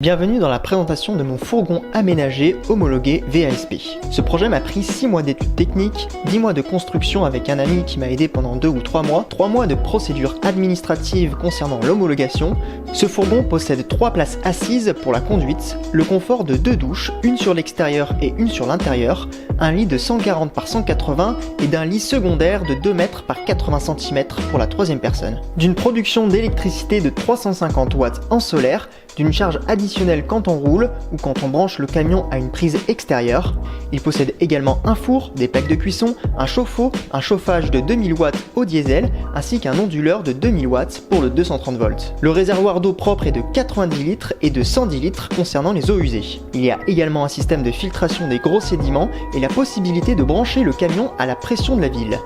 Bienvenue dans la présentation de mon fourgon aménagé homologué VASP. Ce projet m'a pris 6 mois d'études techniques, 10 mois de construction avec un ami qui m'a aidé pendant 2 ou 3 mois, 3 mois de procédures administratives concernant l'homologation. Ce fourgon possède 3 places assises pour la conduite, le confort de 2 douches, une sur l'extérieur et une sur l'intérieur, un lit de 140 par 180 et d'un lit secondaire de 2 mètres par 80 cm pour la troisième personne. D'une production d'électricité de 350 watts en solaire, d'une charge additionnelle quand on roule ou quand on branche le camion à une prise extérieure. Il possède également un four, des plaques de cuisson, un chauffe-eau, un chauffage de 2000 watts au diesel ainsi qu'un onduleur de 2000 watts pour le 230 volts. Le réservoir d'eau propre est de 90 litres et de 110 litres concernant les eaux usées. Il y a également un système de filtration des gros sédiments et la possibilité de brancher le camion à la pression de la ville.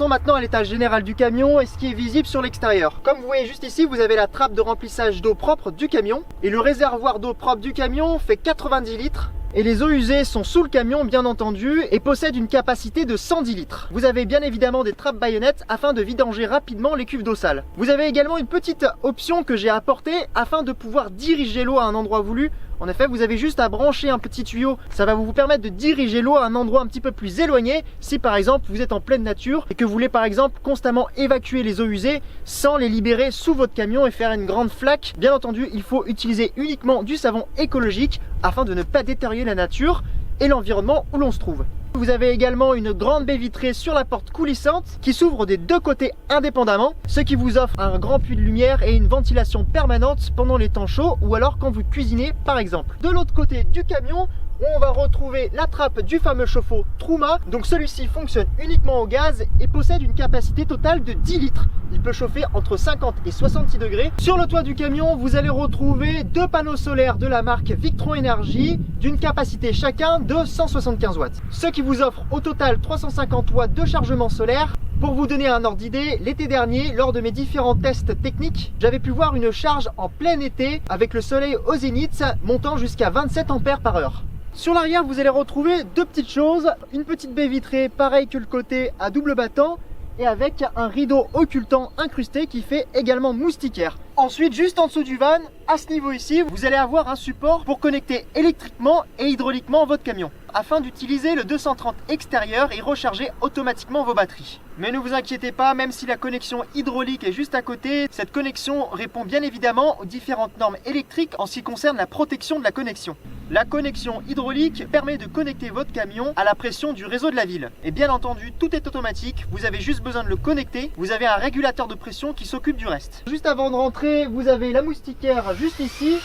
Passons maintenant à l'étage général du camion et ce qui est visible sur l'extérieur. Comme vous voyez juste ici, vous avez la trappe de remplissage d'eau propre du camion et le réservoir d'eau propre du camion fait 90 litres. Et les eaux usées sont sous le camion bien entendu et possèdent une capacité de 110 litres. Vous avez bien évidemment des trappes baïonnettes afin de vidanger rapidement les cuves d'eau sale. Vous avez également une petite option que j'ai apportée afin de pouvoir diriger l'eau à un endroit voulu. En effet, vous avez juste à brancher un petit tuyau, ça va vous permettre de diriger l'eau à un endroit un petit peu plus éloigné si par exemple vous êtes en pleine nature et que vous voulez par exemple constamment évacuer les eaux usées sans les libérer sous votre camion et faire une grande flaque. Bien entendu, il faut utiliser uniquement du savon écologique afin de ne pas détériorer la nature et l'environnement où l'on se trouve. Vous avez également une grande baie vitrée sur la porte coulissante qui s'ouvre des deux côtés indépendamment, ce qui vous offre un grand puits de lumière et une ventilation permanente pendant les temps chauds ou alors quand vous cuisinez par exemple. De l'autre côté du camion, on va retrouver la trappe du fameux chauffe-eau Truma. Donc celui-ci fonctionne uniquement au gaz et possède une capacité totale de 10 litres. Il peut chauffer entre 50 et 66 degrés. Sur le toit du camion, vous allez retrouver 2 panneaux solaires de la marque Victron Energy d'une capacité chacun de 175 watts. Ce qui vous offre au total 350 watts de chargement solaire. Pour vous donner un ordre d'idée, l'été dernier, lors de mes différents tests techniques, j'avais pu voir une charge en plein été avec le soleil au zénith montant jusqu'à 27 ampères par heure. Sur l'arrière, vous allez retrouver deux petites choses, une petite baie vitrée pareil que le côté à double battant et avec un rideau occultant incrusté qui fait également moustiquaire. Ensuite, juste en dessous du van, à ce niveau ici, vous allez avoir un support pour connecter électriquement et hydrauliquement votre camion afin d'utiliser le 230 extérieur et recharger automatiquement vos batteries. Mais ne vous inquiétez pas, même si la connexion hydraulique est juste à côté, cette connexion répond bien évidemment aux différentes normes électriques en ce qui concerne la protection de la connexion. La connexion hydraulique permet de connecter votre camion à la pression du réseau de la ville. Et bien entendu, tout est automatique, vous avez juste besoin de le connecter, vous avez un régulateur de pression qui s'occupe du reste. Juste avant de rentrer, vous avez la moustiquaire juste ici,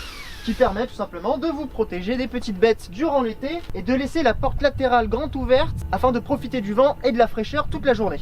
qui permet tout simplement de vous protéger des petites bêtes durant l'été et de laisser la porte latérale grande ouverte afin de profiter du vent et de la fraîcheur toute la journée.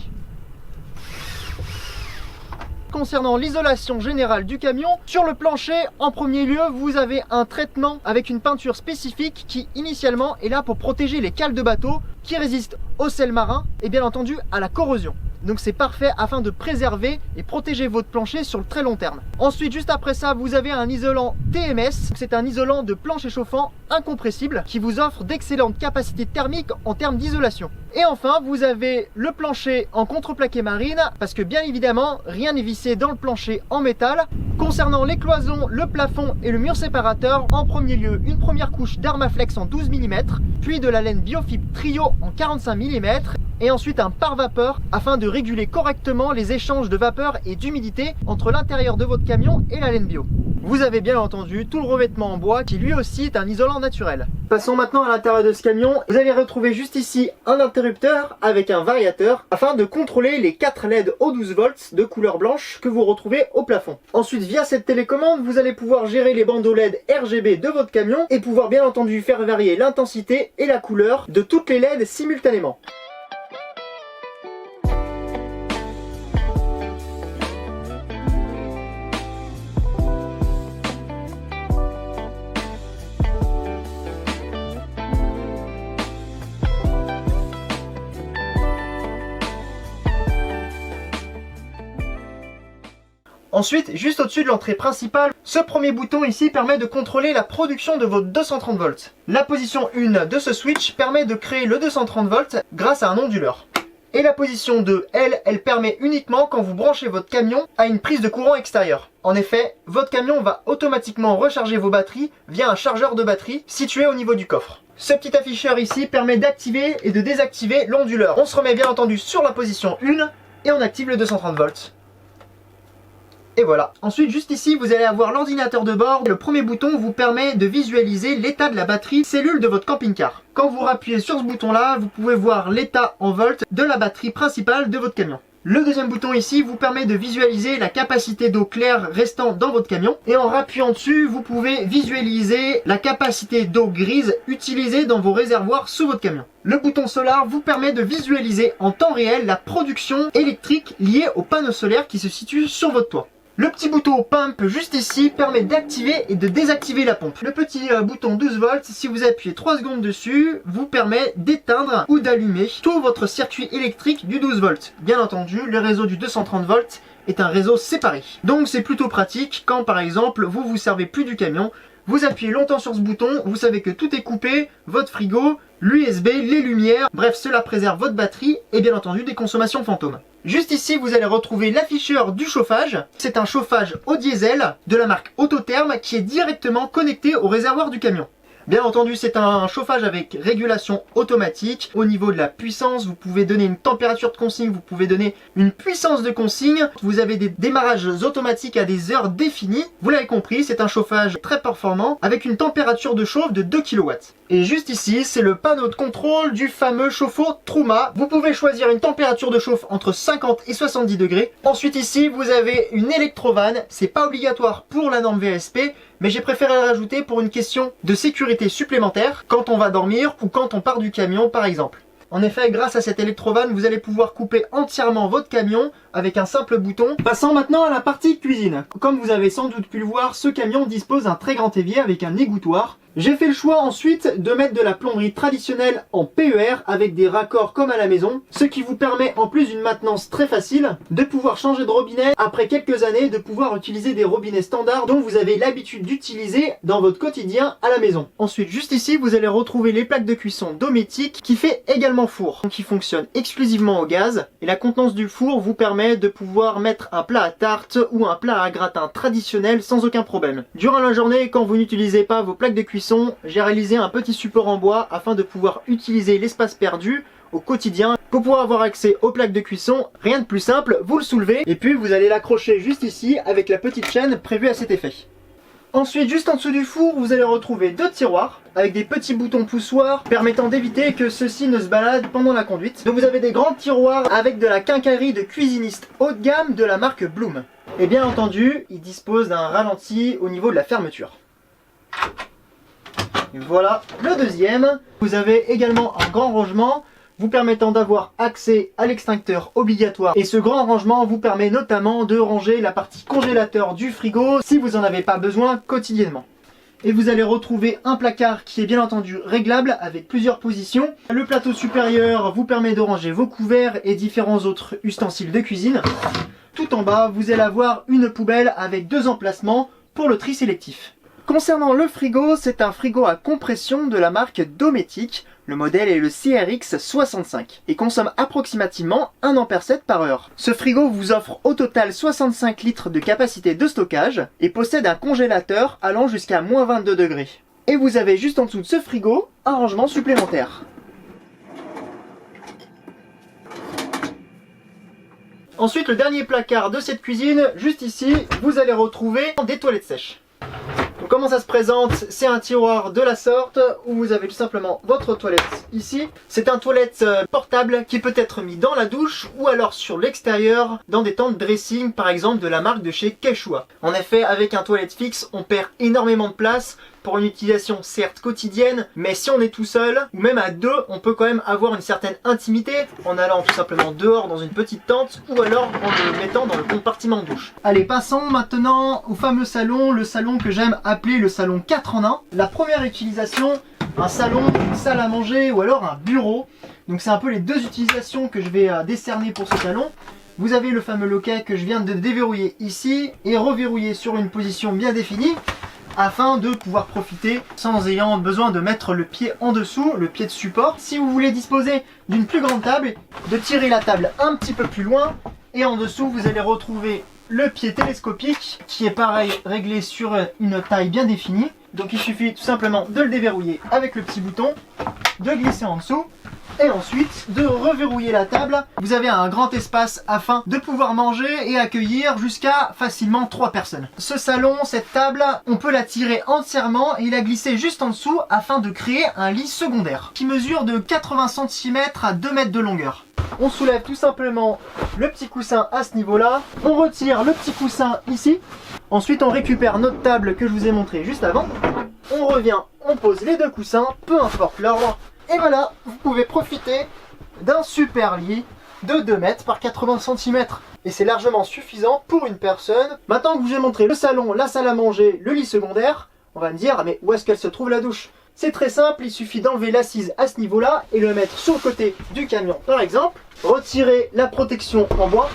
Concernant l'isolation générale du camion, sur le plancher, en premier lieu, vous avez un traitement avec une peinture spécifique qui initialement est là pour protéger les cales de bateau qui résistent au sel marin et bien entendu à la corrosion. Donc c'est parfait afin de préserver et protéger votre plancher sur le très long terme. Ensuite, juste après ça, vous avez un isolant TMS. C'est un isolant de plancher chauffant incompressible qui vous offre d'excellentes capacités thermiques en termes d'isolation. Et enfin, vous avez le plancher en contreplaqué marine parce que bien évidemment, rien n'est vissé dans le plancher en métal. Concernant les cloisons, le plafond et le mur séparateur, en premier lieu, une première couche d'Armaflex en 12 mm, puis de la laine Biofibre Trio en 45 mm et ensuite un pare-vapeur afin de réguler correctement les échanges de vapeur et d'humidité entre l'intérieur de votre camion et la laine bio. Vous avez bien entendu tout le revêtement en bois qui lui aussi est un isolant naturel. Passons maintenant à l'intérieur de ce camion. Vous allez retrouver juste ici un interrupteur avec un variateur afin de contrôler les 4 LED aux 12 volts de couleur blanche que vous retrouvez au plafond. Ensuite, via cette télécommande, vous allez pouvoir gérer les bandeaux LED RGB de votre camion et pouvoir bien entendu faire varier l'intensité et la couleur de toutes les LED simultanément. Ensuite, juste au-dessus de l'entrée principale, ce premier bouton ici permet de contrôler la production de votre 230 volts. La position 1 de ce switch permet de créer le 230 volts grâce à un onduleur. Et la position 2, elle permet uniquement quand vous branchez votre camion à une prise de courant extérieur. En effet, votre camion va automatiquement recharger vos batteries via un chargeur de batterie situé au niveau du coffre. Ce petit afficheur ici permet d'activer et de désactiver l'onduleur. On se remet bien entendu sur la position 1 et on active le 230 volts. Et voilà. Ensuite, juste ici, vous allez avoir l'ordinateur de bord. Le premier bouton vous permet de visualiser l'état de la batterie cellule de votre camping-car. Quand vous appuyez sur ce bouton-là, vous pouvez voir l'état en volts de la batterie principale de votre camion. Le deuxième bouton ici vous permet de visualiser la capacité d'eau claire restant dans votre camion. Et en appuyant dessus, vous pouvez visualiser la capacité d'eau grise utilisée dans vos réservoirs sous votre camion. Le bouton solaire vous permet de visualiser en temps réel la production électrique liée aux panneaux solaires qui se situent sur votre toit. Le petit bouton pump juste ici permet d'activer et de désactiver la pompe. Le petit bouton 12 volts, si vous appuyez 3 secondes dessus, vous permet d'éteindre ou d'allumer tout votre circuit électrique du 12 volts. Bien entendu, le réseau du 230 volts est un réseau séparé. Donc c'est plutôt pratique quand par exemple vous vous servez plus du camion. Vous appuyez longtemps sur ce bouton, vous savez que tout est coupé, votre frigo, l'USB, les lumières, bref cela préserve votre batterie et bien entendu des consommations fantômes. Juste ici vous allez retrouver l'afficheur du chauffage. C'est un chauffage au diesel de la marque Autotherm qui est directement connecté au réservoir du camion. Bien entendu, c'est un chauffage avec régulation automatique. Au niveau de la puissance, vous pouvez donner une température de consigne, vous pouvez donner une puissance de consigne. Vous avez des démarrages automatiques à des heures définies. Vous l'avez compris, c'est un chauffage très performant avec une température de chauffe de 2 kW. Et juste ici, c'est le panneau de contrôle du fameux chauffe-eau Truma. Vous pouvez choisir une température de chauffe entre 50 et 70 degrés. Ensuite ici, vous avez une électrovanne. C'est pas obligatoire pour la norme VSP, mais j'ai préféré le rajouter pour une question de sécurité supplémentaire quand on va dormir ou quand on part du camion par exemple. En effet, grâce à cette électrovanne, vous allez pouvoir couper entièrement votre camion avec un simple bouton. Passons maintenant à la partie cuisine. Comme vous avez sans doute pu le voir, ce camion dispose d'un très grand évier avec un égouttoir. J'ai fait le choix ensuite de mettre de la plomberie traditionnelle en PER avec des raccords comme à la maison, ce qui vous permet en plus d'une maintenance très facile de pouvoir changer de robinet après quelques années, de pouvoir utiliser des robinets standards dont vous avez l'habitude d'utiliser dans votre quotidien à la maison. Ensuite, juste ici, vous allez retrouver les plaques de cuisson Dometic qui fait également four, donc qui fonctionne exclusivement au gaz et la contenance du four vous permet de pouvoir mettre un plat à tarte ou un plat à gratin traditionnel sans aucun problème. Durant la journée, quand vous n'utilisez pas vos plaques de cuisson, j'ai réalisé un petit support en bois afin de pouvoir utiliser l'espace perdu au quotidien. Pour pouvoir avoir accès aux plaques de cuisson, rien de plus simple, vous le soulevez et puis vous allez l'accrocher juste ici avec la petite chaîne prévue à cet effet. Ensuite, juste en dessous du four, vous allez retrouver deux tiroirs avec des petits boutons poussoirs permettant d'éviter que ceux-ci ne se baladent pendant la conduite. Donc vous avez des grands tiroirs avec de la quincaillerie de cuisinistes haut de gamme de la marque Bloom. Et bien entendu, ils disposent d'un ralenti au niveau de la fermeture. Et voilà le deuxième. Vous avez également un grand rangement vous permettant d'avoir accès à l'extincteur obligatoire. Et ce grand rangement vous permet notamment de ranger la partie congélateur du frigo si vous n'en avez pas besoin quotidiennement. Et vous allez retrouver un placard qui est bien entendu réglable avec plusieurs positions. Le plateau supérieur vous permet de ranger vos couverts et différents autres ustensiles de cuisine. Tout en bas, vous allez avoir une poubelle avec deux emplacements pour le tri sélectif. Concernant le frigo, c'est un frigo à compression de la marque Dometic. Le modèle est le CRX65 et consomme approximativement 1 Ah par heure. Ce frigo vous offre au total 65 litres de capacité de stockage et possède un congélateur allant jusqu'à -22 degrés. Et vous avez juste en dessous de ce frigo un rangement supplémentaire. Ensuite, le dernier placard de cette cuisine, juste ici, vous allez retrouver des toilettes sèches. Donc comment ça se présente? C'est un tiroir de la sorte où vous avez tout simplement votre toilette ici. C'est un toilette portable qui peut être mis dans la douche ou alors sur l'extérieur dans des temps de dressing par exemple de la marque de chez Quechua. En effet, avec un toilette fixe, on perd énormément de place pour une utilisation certes quotidienne, mais si on est tout seul ou même à deux, on peut quand même avoir une certaine intimité en allant tout simplement dehors dans une petite tente ou alors en le mettant dans le compartiment de douche. Allez, passons maintenant au fameux salon, le salon que j'aime appeler le salon 4 en 1. La première utilisation, un salon, une salle à manger ou alors un bureau. Donc c'est un peu les deux utilisations que je vais décerner pour ce salon. Vous avez le fameux loquet que je viens de déverrouiller ici et reverrouiller sur une position bien définie, afin de pouvoir profiter sans ayant besoin de mettre le pied en dessous, le pied de support. Si vous voulez disposer d'une plus grande table, de tirer la table un petit peu plus loin et en dessous vous allez retrouver le pied télescopique qui est pareil réglé sur une taille bien définie. Donc il suffit tout simplement de le déverrouiller avec le petit bouton, de glisser en dessous et ensuite de reverrouiller la table. Vous avez un grand espace afin de pouvoir manger et accueillir jusqu'à facilement 3 personnes. Ce salon, cette table, on peut la tirer entièrement et la glisser juste en dessous afin de créer un lit secondaire qui mesure de 80 cm à 2 mètres de longueur. On soulève tout simplement le petit coussin à ce niveau-là, on retire le petit coussin ici. Ensuite, on récupère notre table que je vous ai montré juste avant. On revient, on pose les 2 coussins, peu importe l'ordre. Et voilà, vous pouvez profiter d'un super lit de 2 mètres par 80 cm. Et c'est largement suffisant pour une personne. Maintenant que je vous ai montré le salon, la salle à manger, le lit secondaire, on va me dire, mais où est-ce qu'elle se trouve la douche? C'est très simple, il suffit d'enlever l'assise à ce niveau-là et le mettre sur le côté du camion par exemple. Retirer la protection en bois.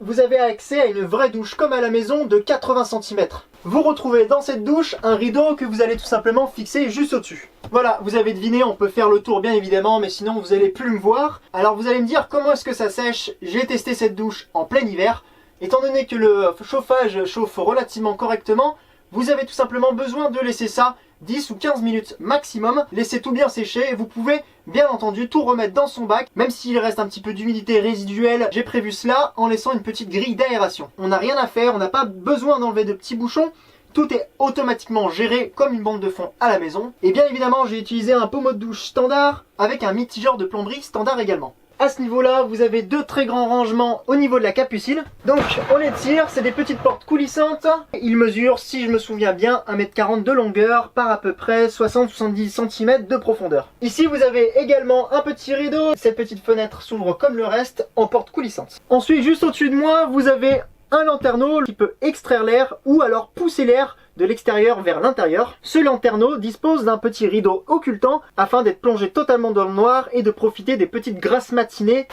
Vous avez accès à une vraie douche comme à la maison de 80 cm. Vous retrouvez dans cette douche un rideau que vous allez tout simplement fixer juste au-dessus. Voilà, vous avez deviné, on peut faire le tour bien évidemment, mais sinon vous n'allez plus me voir. Alors vous allez me dire comment est-ce que ça sèche. J'ai testé cette douche en plein hiver. Étant donné que le chauffage chauffe relativement correctement, vous avez tout simplement besoin de laisser ça 10 ou 15 minutes maximum, laissez tout bien sécher et vous pouvez bien entendu tout remettre dans son bac, même s'il reste un petit peu d'humidité résiduelle, j'ai prévu cela en laissant une petite grille d'aération. On n'a rien à faire, on n'a pas besoin d'enlever de petits bouchons, tout est automatiquement géré comme une bande de fond à la maison. Et bien évidemment j'ai utilisé un pommeau de douche standard avec un mitigeur de plomberie standard également. À ce niveau-là, vous avez 2 très grands rangements au niveau de la capucine. Donc on les tire, c'est des petites portes coulissantes. Ils mesurent, si je me souviens bien, 1,40 m de longueur par à peu près 60-70 cm de profondeur. Ici vous avez également un petit rideau. Cette petite fenêtre s'ouvre comme le reste en porte coulissante. Ensuite, juste au-dessus de moi, vous avez un lanterneau qui peut extraire l'air ou alors pousser l'air de l'extérieur vers l'intérieur. Ce lanterneau dispose d'un petit rideau occultant afin d'être plongé totalement dans le noir et de profiter des petites grasses matinées.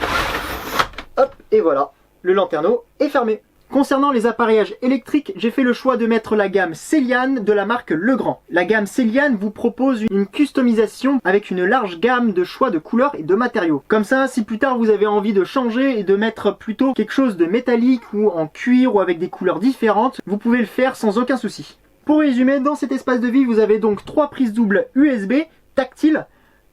Hop, et voilà, le lanterneau est fermé. Concernant les appareillages électriques, j'ai fait le choix de mettre la gamme Celian de la marque Legrand. La gamme Celian vous propose une customisation avec une large gamme de choix de couleurs et de matériaux. Comme ça, si plus tard vous avez envie de changer et de mettre plutôt quelque chose de métallique ou en cuir ou avec des couleurs différentes, vous pouvez le faire sans aucun souci. Pour résumer, dans cet espace de vie, vous avez donc 3 prises doubles USB tactiles,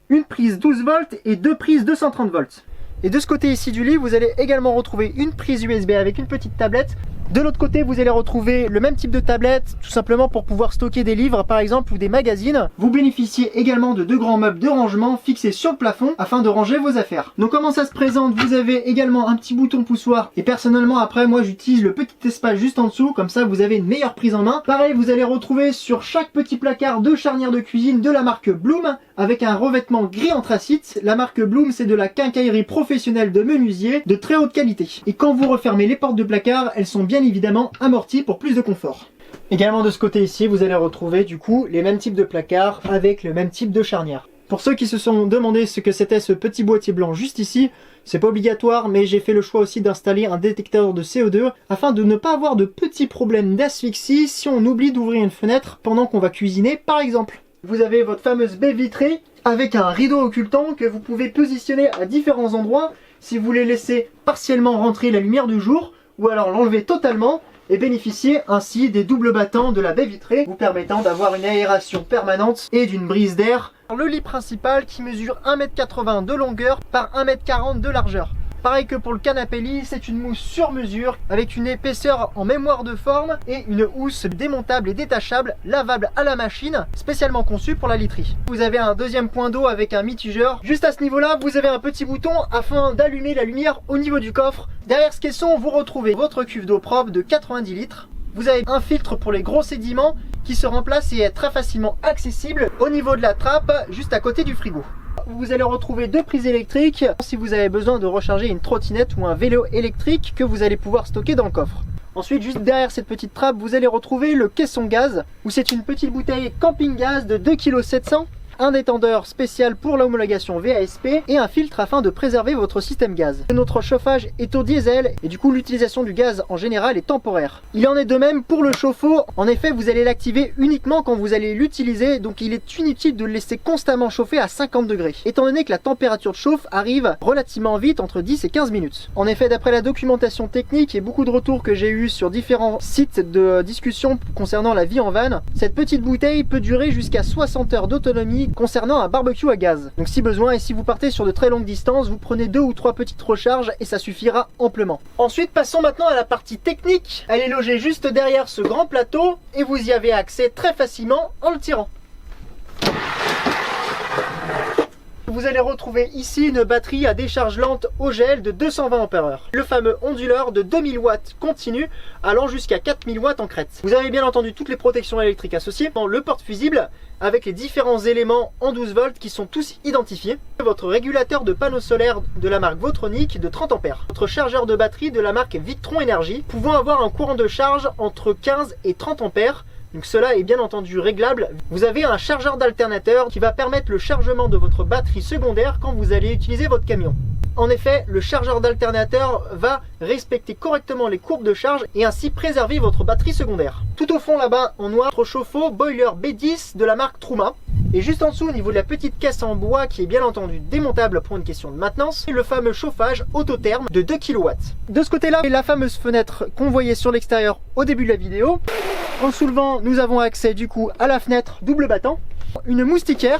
une prise 12 volts et 2 prises 230 volts. Et de ce côté ici du lit, vous allez également retrouver une prise USB avec une petite tablette. De l'autre côté, vous allez retrouver le même type de tablette, tout simplement pour pouvoir stocker des livres par exemple ou des magazines. Vous bénéficiez également de 2 grands meubles de rangement fixés sur le plafond afin de ranger vos affaires. Donc comment ça se présente? Vous avez également un petit bouton poussoir et personnellement après moi j'utilise le petit espace juste en dessous, comme ça vous avez une meilleure prise en main. Pareil, vous allez retrouver sur chaque petit placard 2 charnières de cuisine de la marque Bloom avec un revêtement gris anthracite. La marque Bloom, c'est de la quincaillerie professionnelle de menuisier de très haute qualité. Et quand vous refermez les portes de placard, elles sont bien évidemment amorties pour plus de confort. Également de ce côté ici, vous allez retrouver du coup les mêmes types de placards avec le même type de charnière. Pour ceux qui se sont demandé ce que c'était ce petit boîtier blanc juste ici, c'est pas obligatoire, mais j'ai fait le choix aussi d'installer un détecteur de CO2 afin de ne pas avoir de petits problèmes d'asphyxie si on oublie d'ouvrir une fenêtre pendant qu'on va cuisiner par exemple. Vous avez votre fameuse baie vitrée avec un rideau occultant que vous pouvez positionner à différents endroits si vous voulez laisser partiellement rentrer la lumière du jour ou alors l'enlever totalement et bénéficier ainsi des doubles battants de la baie vitrée vous permettant d'avoir une aération permanente et d'une brise d'air. Le lit principal qui mesure 1,80 m de longueur par 1,40 m de largeur. Pareil que pour le canapé lit, c'est une mousse sur mesure avec une épaisseur en mémoire de forme et une housse démontable et détachable, lavable à la machine, spécialement conçue pour la literie. Vous avez un deuxième point d'eau avec un mitigeur. Juste à ce niveau-là, vous avez un petit bouton afin d'allumer la lumière au niveau du coffre. Derrière ce caisson, vous retrouvez votre cuve d'eau propre de 90 litres. Vous avez un filtre pour les gros sédiments qui se remplace et est très facilement accessible au niveau de la trappe, juste à côté du frigo. Vous allez retrouver 2 prises électriques si vous avez besoin de recharger une trottinette ou un vélo électrique que vous allez pouvoir stocker dans le coffre. Ensuite, juste derrière cette petite trappe, vous allez retrouver le caisson gaz où c'est une petite bouteille camping gaz de 2,7 kg un détendeur spécial pour l'homologation VASP et un filtre afin de préserver votre système gaz. Notre chauffage est au diesel et du coup l'utilisation du gaz en général est temporaire. Il en est de même pour le chauffe-eau. En effet, vous allez l'activer uniquement quand vous allez l'utiliser, donc il est inutile de le laisser constamment chauffer à 50 degrés, étant donné que la température de chauffe arrive relativement vite, entre 10 et 15 minutes. En effet, d'après la documentation technique et beaucoup de retours que j'ai eu sur différents sites de discussion concernant la vie en van, cette petite bouteille peut durer jusqu'à 60 heures d'autonomie concernant un barbecue à gaz. Donc si besoin, et si vous partez sur de très longues distances, vous prenez 2 ou 3 petites recharges et ça suffira amplement. Ensuite, passons maintenant à la partie technique. Elle est logée juste derrière ce grand plateau et vous y avez accès très facilement en le tirant. Vous allez retrouver ici une batterie à décharge lente au gel de 220 Ah. Le fameux onduleur de 2000 watts continu allant jusqu'à 4000 watts en crête. Vous avez bien entendu toutes les protections électriques associées. Le porte-fusible avec les différents éléments en 12 volts qui sont tous identifiés. Votre régulateur de panneau solaire de la marque Votronic de 30 A. Votre chargeur de batterie de la marque Victron Energy pouvant avoir un courant de charge entre 15 et 30 A. Donc cela est bien entendu réglable. Vous avez un chargeur d'alternateur qui va permettre le chargement de votre batterie secondaire quand vous allez utiliser votre camion. En effet, le chargeur d'alternateur va respecter correctement les courbes de charge et ainsi préserver votre batterie secondaire. Tout au fond là-bas en noir, votre chauffe-eau boiler B10 de la marque Truma. Et juste en dessous, au niveau de la petite caisse en bois qui est bien entendu démontable pour une question de maintenance, le fameux chauffage autotherme de 2 kW. De ce côté-là, la fameuse fenêtre qu'on voyait sur l'extérieur au début de la vidéo. En soulevant, nous avons accès du coup à la fenêtre double battant, une moustiquaire,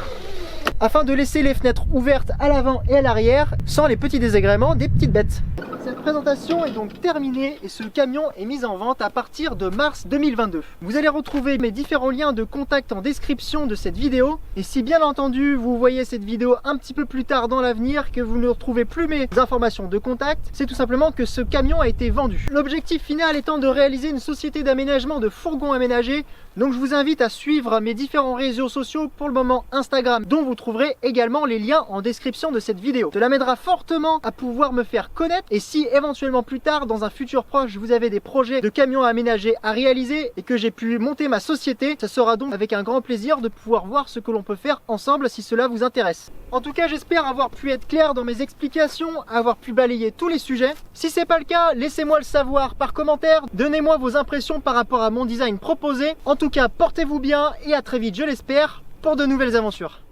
afin de laisser les fenêtres ouvertes à l'avant et à l'arrière sans les petits désagréments des petites bêtes. Cette présentation est donc terminée et ce camion est mis en vente à partir de mars 2022. Vous allez retrouver mes différents liens de contact en description de cette vidéo. Et si bien entendu vous voyez cette vidéo un petit peu plus tard dans l'avenir, que vous ne retrouvez plus mes informations de contact, c'est tout simplement que ce camion a été vendu. L'objectif final étant de réaliser une société d'aménagement de fourgons aménagés. Donc je vous invite à suivre mes différents réseaux sociaux, pour le moment Instagram, dont vous trouverez également les liens en description de cette vidéo. Cela m'aidera fortement à pouvoir me faire connaître, et si éventuellement plus tard, dans un futur proche, vous avez des projets de camions aménagés à réaliser et que j'ai pu monter ma société, ça sera donc avec un grand plaisir de pouvoir voir ce que l'on peut faire ensemble si cela vous intéresse. En tout cas, j'espère avoir pu être clair dans mes explications, avoir pu balayer tous les sujets. Si c'est pas le cas, laissez-moi le savoir par commentaire, donnez-moi vos impressions par rapport à mon design proposé. En tout cas, portez-vous bien et à très vite, je l'espère, pour de nouvelles aventures.